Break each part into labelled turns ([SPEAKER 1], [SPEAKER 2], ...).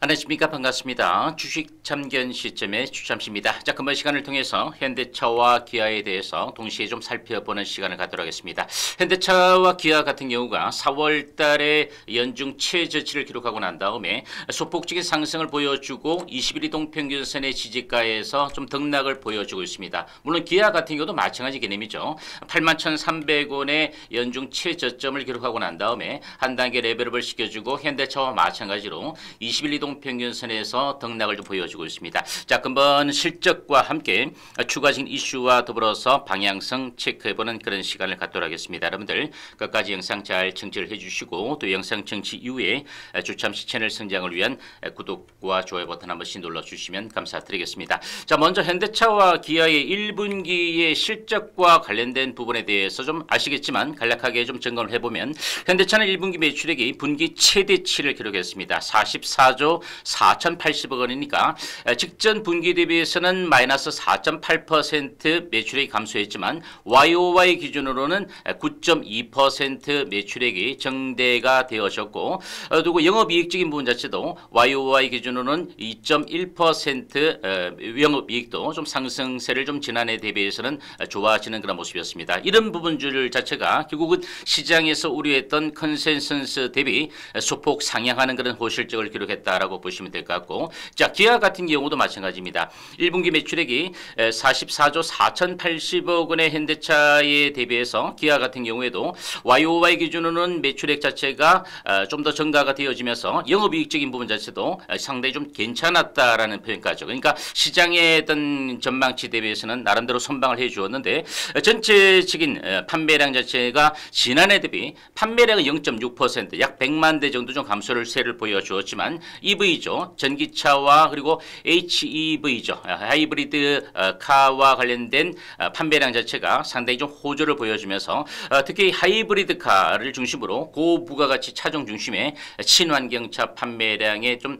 [SPEAKER 1] 안녕하십니까. 반갑습니다. 주식 참견 시점의 주참씨입니다. 자, 금번 시간을 통해서 현대차와 기아에 대해서 동시에 좀 살펴보는 시간을 갖도록 하겠습니다. 현대차와 기아 같은 경우가 4월 달에 연중 최저치를 기록하고 난 다음에 소폭적인 상승을 보여주고 21 이동평균선의 지지가에서 좀 등락을 보여주고 있습니다. 물론 기아 같은 경우도 마찬가지 개념이죠. 81,300원의 연중 최저점을 기록하고 난 다음에 한 단계 레벨업을 시켜주고 현대차와 마찬가지로 21 이동평균선에서 등락을 좀 보여주고 있습니다. 자, 금번 실적과 함께 추가적인 이슈와 더불어서 방향성 체크해보는 그런 시간을 갖도록 하겠습니다. 여러분들 끝까지 영상 잘 청취를 해주시고 또 영상 청취 이후에 주참시 채널 성장을 위한 구독과 좋아요 버튼 한 번씩 눌러주시면 감사드리겠습니다. 자, 먼저 현대차와 기아의 1분기의 실적과 관련된 부분에 대해서 좀 아시겠지만 간략하게 좀 점검을 해보면 현대차는 1분기 매출액이 분기 최대치를 기록했습니다. 44조 4,080억 원이니까 직전 분기 대비해서는 마이너스 4.8% 매출액이 감소했지만 YOY 기준으로는 9.2% 매출액이 정대가 되어졌고 그리고 영업이익적인 부분 자체도 YOY 기준으로는 2.1% 영업이익도 좀 상승세를 좀 지난해 대비해서는 좋아지는 그런 모습이었습니다. 이런 부분들 자체가 결국은 시장에서 우려했던 컨센서스 대비 소폭 상향하는 그런 호실적을 기록했다라고 보시면 될 것 같고, 자, 기아 같은 경우도 마찬가지입니다. 1분기 매출액이 44조 4,080억 원의 현대차에 대비해서 기아 같은 경우에도 YOY 기준으로는 매출액 자체가 좀 더 증가가 되어지면서 영업이익적인 부분 자체도 상당히 좀 괜찮았다라는 표현까지. 그러니까 시장의 어떤 전망치 대비해서는 나름대로 선방을 해 주었는데 전체적인 판매량 자체가 지난해 대비 판매량은 0.6% 약 100만 대 정도 좀 감소를 세를 보여주었지만 EV죠. 전기차와 그리고 HEV죠. 하이브리드 카와 관련된 판매량 자체가 상당히 좀 호조를 보여주면서 특히 하이브리드 카를 중심으로 고부가가치 차종 중심의 친환경차 판매량의 좀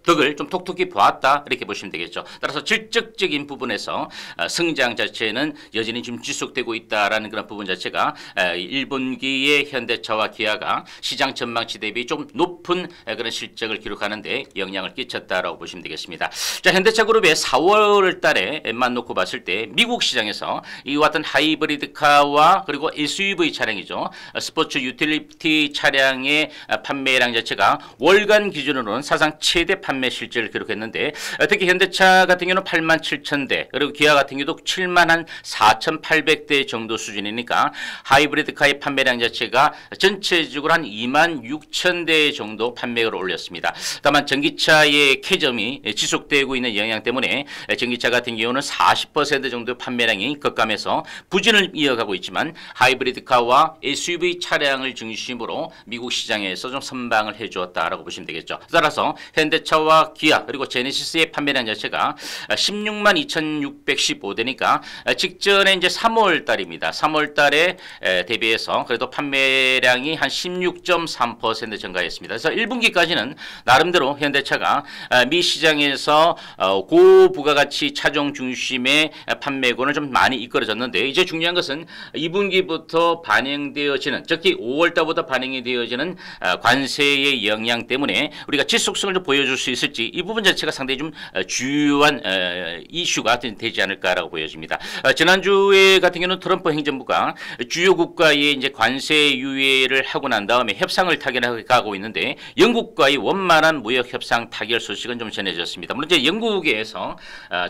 [SPEAKER 1] 덕을 좀 톡톡히 보았다 이렇게 보시면 되겠죠. 따라서 질적적인 부분에서 성장 자체는 여전히 지금 지속되고 있다라는 그런 부분 자체가 1분기의 현대차와 기아가 시장 전망치 대비 좀 높은 그런 실적을 기록하는데 영향을 끼쳤다라고 보시면 되겠습니다. 자, 현대차 그룹의 4월 달에만 놓고 봤을 때 미국 시장에서 이와 같은 하이브리드카와 그리고 SUV 차량이죠. 스포츠 유틸리티 차량의 판매량 자체가 월간 기준으로는 사상 최대 판매 실적을 기록했는데 특히 현대차 같은 경우는 87,000대 그리고 기아 같은 경우도 74,800대 정도 수준이니까 하이브리드카의 판매량 자체가 전체적으로 한 26,000대 정도 판매를 올렸습니다. 다만 전기차의 캐점이 지속되고 있는 영향 때문에 전기차 같은 경우는 40% 정도 판매량이 급감해서 부진을 이어가고 있지만 하이브리드카와 SUV 차량을 중심으로 미국 시장에서 좀 선방을 해주었다라고 보시면 되겠죠. 따라서 현대차와 기아 그리고 제네시스의 판매량 자체가 16만 2,615대니까 직전에 이제 3월 달입니다. 3월 달에 대비해서 그래도 판매량이 한 16.3% 증가했습니다. 그래서 1분기까지는 나름대로 현대차가 미 시장에서 고부가가치 차종 중심의 판매군을 좀 많이 이끌어졌는데 이제 중요한 것은 2분기부터 반영되어지는 특히 5월 달부터 반영이 되어지는 관세의 영향 때문에 우리가 지속성을 좀 보여줄 수 있을지 이 부분 자체가 상당히 좀 주요한 이슈가 되지 않을까라고 보여집니다. 지난주에 같은 경우는 트럼프 행정부가 주요 국가의 이제 관세 유예를 하고 난 다음에 협상을 타결해 가고 있는데 영국과의 원만한 무역 협상 타결 소식은 좀 전해졌습니다. 물론 이제 영국에서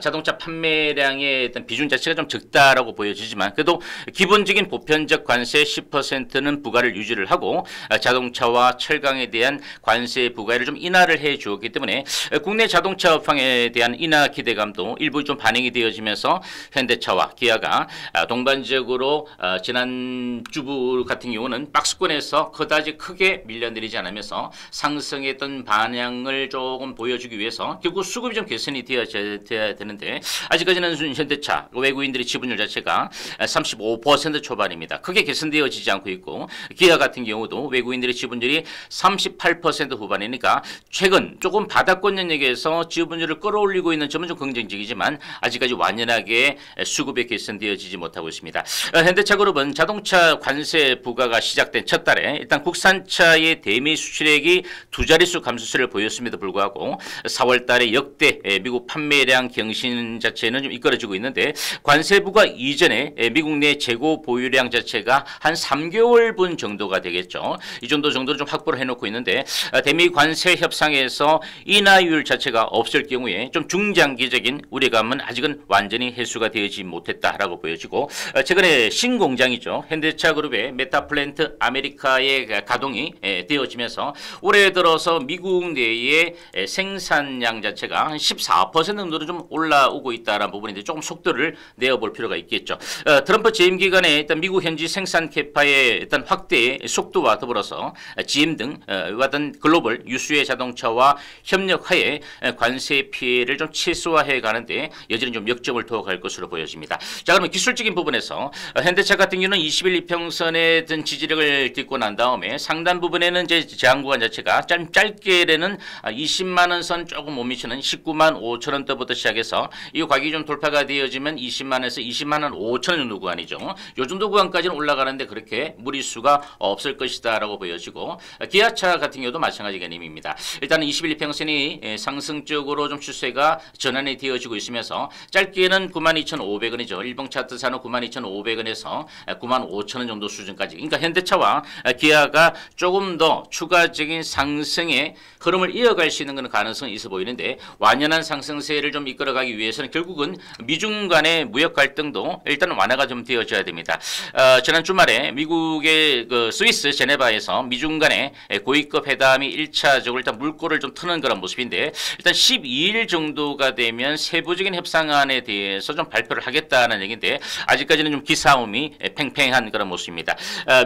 [SPEAKER 1] 자동차 판매량의 어떤 비중 자체가 좀 적다라고 보여지지만 그래도 기본적인 보편적 관세 10%는 부과를 유지를 하고 자동차와 철강에 대한 관세 부과를 좀 인하를 해 주었기 때문에 국내 자동차 업황에 대한 인하 기대감도 일부 좀 반영이 되어지면서 현대차와 기아가 동반적으로 지난 주부 같은 경우는 박스권에서 그다지 크게 밀려내리지 않으면서 상승했던 반향을 조금 보여주기 위해서 결국 수급이 좀 개선이 되어야 되는데 아직까지는 현대차 외국인들의 지분율 자체가 35% 초반입니다. 크게 개선되어지지 않고 있고 기아 같은 경우도 외국인들의 지분율이 38% 후반이니까 최근 조금 바닥권 영역에서 지분율을 끌어올리고 있는 점은 좀 긍정적이지만 아직까지 완연하게 수급이 개선되어지지 못하고 있습니다. 현대차 그룹은 자동차 관세 부과가 시작된 첫 달에 일단 국산차의 대미 수출액이 두 자릿수 감소세를 보였습니다. 있음에도 불구하고 4월 달에 역대 미국 판매량 경신 자체는 좀 이끌어지고 있는데 관세부가 이전에 미국 내 재고 보유량 자체가 한 3개월분 정도가 되겠죠. 이 정도를 좀 확보를 해놓고 있는데 대미 관세 협상에서 인하율 자체가 없을 경우에 좀 중장기적인 우려감은 아직은 완전히 해소가 되지 못했다라고 보여지고 최근에 신공장이죠. 현대차 그룹의 메타플랜트 아메리카의 가동이 되어지면서 올해 들어서 미국 내의 생산량 자체가 한 14% 정도로 좀 올라오고 있다는 부분인데 조금 속도를 내어볼 필요가 있겠죠. 트럼프 재임 기간에 일단 미국 현지 생산 캐파의 일단 확대의 속도와 더불어서 GM 등 같은 글로벌 유수의 자동차와 협력하에 관세 피해를 좀 최소화해 가는데 여전히 좀 역점을 두어갈 것으로 보여집니다. 자, 그러면 기술적인 부분에서 현대차 같은 경우는 20일 이평선에 든 지지력을 딛고 난 다음에 상단 부분에는 이제 저항 구간 자체가 짧게는 20만 원 선 조금 못 미치는 19만 5천 원대부터 시작해서 이 가격이 좀 돌파가 되어지면 20만 원에서 20만 원 5천 원 정도 구간이죠. 이 정도 구간까지는 올라가는데 그렇게 무리수가 없을 것이다라고 보여지고 기아차 같은 경우도 마찬가지 개념입니다. 일단은 21 이평선이 상승적으로 좀 추세가 전환이 되어지고 있으면서 짧게는 92,500원이죠. 일봉 차트사는 92,500원에서 95,000원 정도 수준까지. 그러니까 현대차와 기아가 조금 더 추가적인 상승의 흐름을 이어갈 수 있는 그런 가능성이 있어 보이는데 완연한 상승세를 좀 이끌어가기 위해서는 결국은 미중 간의 무역 갈등도 일단 완화가 좀 되어져야 됩니다. 지난 주말에 미국의 그 스위스 제네바에서 미중 간의 고위급 회담이 1차적으로 일단 물꼬를 좀 트는 그런 모습인데 일단 12일 정도가 되면 세부적인 협상안에 대해서 좀 발표를 하겠다는 얘기인데 아직까지는 좀 기싸움이 팽팽한 그런 모습입니다.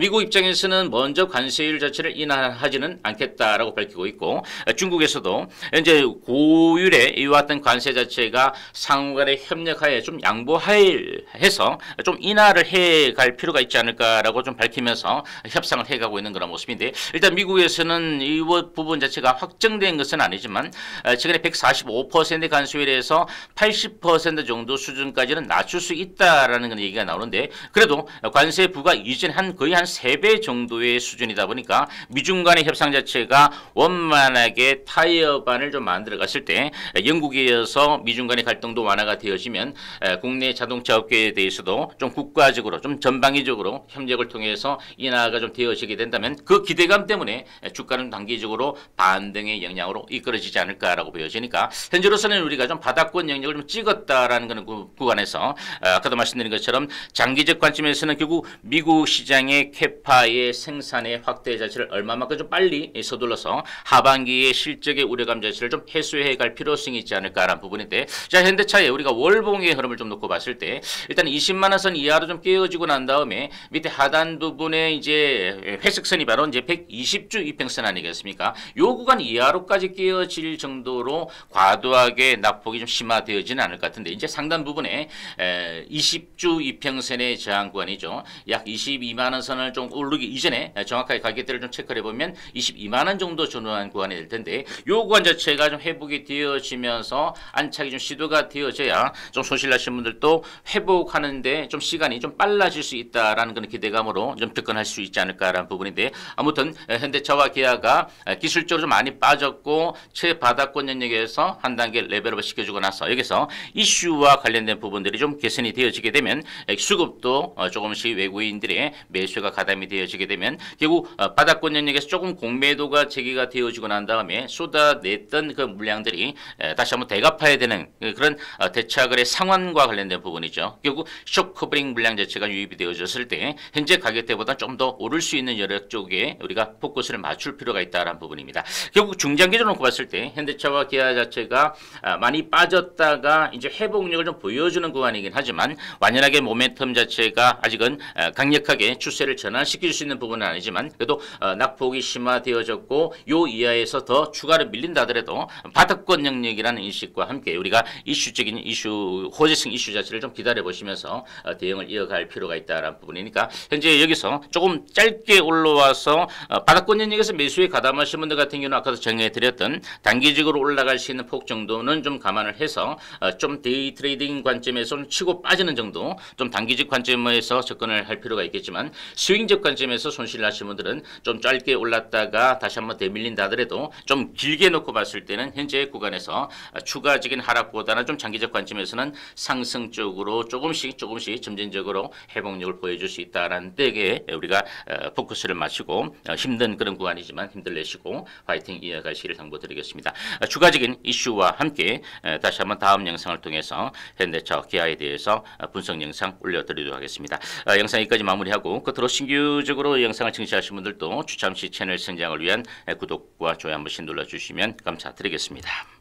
[SPEAKER 1] 미국 입장에서는 먼저 관세율 자체를 인하하지는 않겠다라고 밝히고 있고 중국에서도 이제 고율의 이와 같은 관세 자체가 상호간의 협력하에 좀 양보해서 좀 인하를 해갈 필요가 있지 않을까라고 좀 밝히면서 협상을 해가고 있는 그런 모습인데 일단 미국에서는 이 부분 자체가 확정된 것은 아니지만 최근에 145% 관세율에서 80% 정도 수준까지는 낮출 수 있다라는 그런 얘기가 나오는데 그래도 관세 부과 이전 거의 한 3배 정도의 수준이다 보니까 미중 간의 협상 자체가 원만하게 타이어반을 좀 만들어 갔을 때 영국에 이어서 미중 간의 갈등도 완화가 되어지면 국내 자동차 업계에 대해서도 좀 국가적으로 좀 전방위적으로 협력을 통해서 인하가 좀 되어지게 된다면 그 기대감 때문에 주가는 단기적으로 반등의 영향으로 이끌어지지 않을까라고 보여지니까 현재로서는 우리가 좀 바닥권 영역을 좀 찍었다라는 그런 구간에서 아까도 말씀드린 것처럼 장기적 관점에서는 결국 미국 시장의 캐파의 생산의 확대 자체를 얼마만큼 좀 빨리 서둘러서 하반기의 실적의 우려감 자체를 좀 해소해 갈 필요성이 있지 않을까라는 부분인데 자 현대차에 우리가 월봉의 흐름을 좀 놓고 봤을 때 일단 20만 원 선 이하로 좀 깨어지고 난 다음에 밑에 하단 부분에 이제 회색선이 바로 이제 120주 이평선 아니겠습니까? 요 구간 이하로까지 깨어질 정도로 과도하게 낙폭이 좀 심화되어지는 않을 것 같은데 이제 상단 부분에 20주 이평선의 저항 구간이죠. 약 22만 원 선을 좀 오르기 이전에 정확하게 가격대를 좀 체크를 해보면 22만 원 정도 전후한 구간이 될 텐데 요 구간 자체가 좀 회복이 되어지면서 안착이 좀 시도가 되어져야 좀 손실 나신 분들도 회복하는데 좀 시간이 좀 빨라질 수 있다라는 그런 기대감으로 좀 접근할 수 있지 않을까라는 부분인데 아무튼 현대차와 기아가 기술적으로 좀 많이 빠졌고 최바닥권 영역에서 한 단계 레벨업을 시켜주고 나서 여기서 이슈와 관련된 부분들이 좀 개선이 되어지게 되면 수급도 조금씩 외국인들의 매수가 가담이 되어지게 되면 결국 바닥권 영역에서 조금 공매도가 제기가 되어지고 난 다음에 쏟아냈던 그 물량들이 다시 한번 대갚아야 되는 그런 대차거래 상환과 관련된 부분이죠. 결국 쇼 커버링 물량 자체가 유입이 되어졌을 때 현재 가격대보다 좀 더 오를 수 있는 여력 쪽에 우리가 포커스를 맞출 필요가 있다는 부분입니다. 결국 중장기적으로 놓고 봤을 때 현대차와 기아 자체가 많이 빠졌다가 이제 회복력을 좀 보여주는 구간이긴 하지만 완연하게 모멘텀 자체가 아직은 강력하게 추세를 전환시킬 수 있는 부분은 아니지만 그래도 낙폭이 심화되어졌고 요 이하에서 더 추가로 밀린다 하더라도 바닥권 영역이라는 인식과 함께 우리가 이슈적인 이슈 호재성 이슈 자체를 좀 기다려 보시면서 대응을 이어갈 필요가 있다는 부분이니까 현재 여기서 조금 짧게 올라와서 바닥권 영역에서 매수에 가담하신 분들 같은 경우는 아까도 정해드렸던 단기적으로 올라갈 수 있는 폭 정도는 좀 감안을 해서 좀 데이 트레이딩 관점에서 치고 빠지는 정도 좀 단기적 관점에서 접근을 할 필요가 있겠지만 스윙적 관점에서 손실을 하신 분들은 좀 짧게 올랐다가 다시 한번 되밀린다 하더라도 좀 좀 길게 놓고 봤을 때는 현재 구간에서 추가적인 하락보다는 좀 장기적 관점에서는 상승 쪽으로 조금씩 점진적으로 회복력을 보여줄 수 있다라는 데에 우리가 포커스를 맞추고 힘든 그런 구간이지만 힘들내시고 파이팅 이어가시기를 당부드리겠습니다. 추가적인 이슈와 함께 다시 한번 다음 영상을 통해서 현대차 기아에 대해서 분석 영상 올려드리도록 하겠습니다. 영상 여기까지 마무리하고 끝으로 신규적으로 영상을 청취하신 분들도 추첨시 채널 성장을 위한 구독과 좋아요 한 번씩 눌러주시면 감사드리겠습니다.